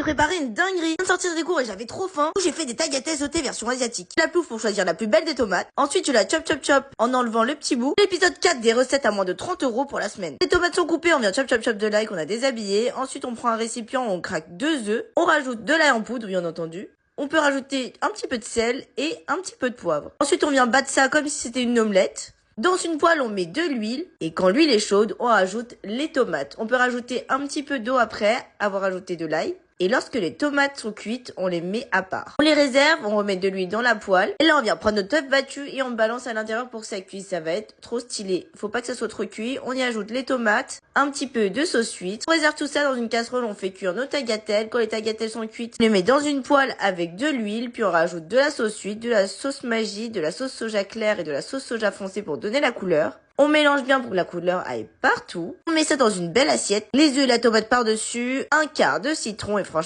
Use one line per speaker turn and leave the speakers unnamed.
J'ai préparé une dinguerie. Je viens de sortir des cours et j'avais trop faim. J'ai fait des tagliatelles sautées version asiatique. La plouffe pour choisir la plus belle des tomates. Ensuite, je la chop chop chop en enlevant le petit bout. L'épisode 4 des recettes à moins de 30 € pour la semaine. Les tomates sont coupées, on vient chop chop chop de l'ail qu'on a déshabillé. Ensuite, on prend un récipient où on craque 2 œufs. On rajoute de l'ail en poudre, bien entendu. On peut rajouter un petit peu de sel et un petit peu de poivre. Ensuite, on vient battre ça comme si c'était une omelette. Dans une poêle, on met de l'huile et quand l'huile est chaude, on rajoute les tomates. On peut rajouter un petit peu d'eau après avoir ajouté de l'ail. Et lorsque les tomates sont cuites, on les met à part. On les réserve, on remet de l'huile dans la poêle. Et là, on vient prendre notre œuf battu et on le balance à l'intérieur pour que ça cuise. Ça va être trop stylé. Faut pas que ça soit trop cuit. On y ajoute les tomates, un petit peu de sauce huître. On réserve tout ça dans une casserole. On fait cuire nos tagliatelles. Quand les tagliatelles sont cuites, on les met dans une poêle avec de l'huile. Puis on rajoute de la sauce huître, de la sauce Maggi, de la sauce soja claire et de la sauce soja foncée pour donner la couleur. On mélange bien pour que la couleur aille partout. On met ça dans une belle assiette. Les œufs et la tomate par-dessus. Un quart de citron et franchement,